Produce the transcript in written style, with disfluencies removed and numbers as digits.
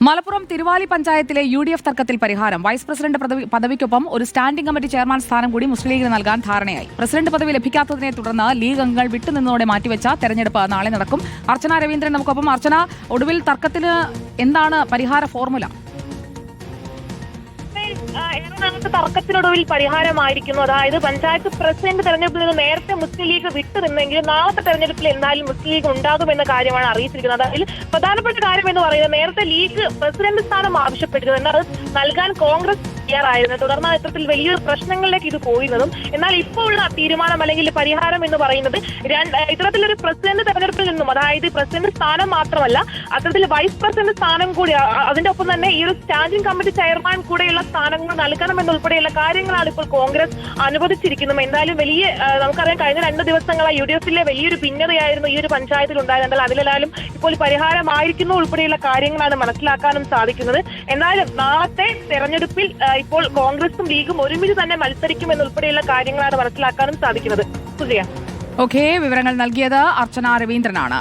മലപ്പുറം തിരുവാലി പഞ്ചായത്തിലെ UDF തർക്കത്തിൽ പരിഹാരം. വൈസ് പ്രസിഡന്റ് പദവിക്കൊപ്പം ഒരു സ്റ്റാൻഡിംഗ് കമ്മിറ്റി ചെയർമാൻ സ്ഥാനം കൂടി മുസ്ലിം ലീഗിന് നൽകാൻ ധാരണയായി. പ്രസിഡന്റ് പദവി ലഭിക്കാത്തതിനെ തുടർന്ന് ലീഗ് അംഗങ്ങൾ വിട്ടുനിന്നതോടെ മാറ്റിവെച്ച തെരഞ്ഞെടുപ്പ് നാളെ നടക്കും. അർച്ചന രവീന്ദ്രൻ നമുക്കൊപ്പം. അർച്ചന, ഒടുവിൽ തർക്കത്തിന് എന്താണ് പരിഹാര ഫോർമുല? ഏറെനാളത്തെ തർക്കത്തിനൊടുവിൽ പരിഹാരമായിരിക്കുന്നു. അതായത് പഞ്ചായത്ത് പ്രസിഡന്റ് തെരഞ്ഞെടുപ്പിൽ നിന്ന് നേരത്തെ മുസ്ലിം ലീഗ് വിട്ടുനിന്നെങ്കിലും നാളത്തെ തെരഞ്ഞെടുപ്പിൽ എന്തായാലും മുസ്ലിം ലീഗ് ഉണ്ടാകുമെന്ന കാര്യമാണ് അറിയിച്ചിരിക്കുന്നത്. അതിൽ പ്രധാനപ്പെട്ട കാര്യം എന്ന് പറയുന്നത്, നേരത്തെ ലീഗ് പ്രസിഡന്റ് സ്ഥാനം ആവശ്യപ്പെട്ടിരുന്നത്, എന്നാൽ അത് നൽകാൻ കോൺഗ്രസ് തയ്യാറായിരുന്നു. തുടർന്ന് ഇത്തരത്തിൽ വലിയൊരു പ്രശ്നങ്ങളിലേക്ക് ഇത് പോയിരുന്നതും. എന്നാൽ ഇപ്പോൾ ഉള്ള തീരുമാനം അല്ലെങ്കിൽ പരിഹാരം എന്ന് പറയുന്നത് ഇത്തരത്തിലൊരു പ്രസിഡന്റ് തെരഞ്ഞെടുപ്പിൽ നിന്നും, അതായത് പ്രസിഡന്റ് സ്ഥാനം മാത്രമല്ല, അത്തരത്തിൽ വൈസ് പ്രസിഡന്റ് സ്ഥാനം കൂടി, അതിന്റെ ഒപ്പം തന്നെ ഈ ഒരു സ്റ്റാൻഡിംഗ് കമ്മിറ്റി ചെയർമാൻ കൂടെയുള്ള സ്ഥാനങ്ങൾ നൽകണമെന്നുൾപ്പെടെയുള്ള കാര്യങ്ങളാണ് ഇപ്പോൾ കോൺഗ്രസ് അനുവദിച്ചിരിക്കുന്നത്. എന്തായാലും വലിയ നമുക്കറിയാം, കഴിഞ്ഞ 2 ദിവസങ്ങളായി UDFിലെ വലിയൊരു ഭിന്നതയായിരുന്നു ഈ ഒരു പഞ്ചായത്തിൽ ഉണ്ടായത്. എന്നാൽ അതിലെല്ലാലും ഇപ്പോൾ പരിഹാരമായിരിക്കുന്നു ഉൾപ്പെടെയുള്ള കാര്യങ്ങളാണ് മനസ്സിലാക്കാനും സാധിക്കുന്നത്. എന്നാലും നാളത്തെ തെരഞ്ഞെടുപ്പിൽ ഇപ്പോൾ കോൺഗ്രസും ലീഗും ഒരുമിച്ച് തന്നെ മത്സരിക്കുമെന്നുൾപ്പെടെയുള്ള കാര്യങ്ങളാണ് മനസ്സിലാക്കാനും സാധിക്കുന്നത്. സുജയ, വിവരങ്ങൾ നൽകിയത് അർച്ചന രവീന്ദ്രനാണ്.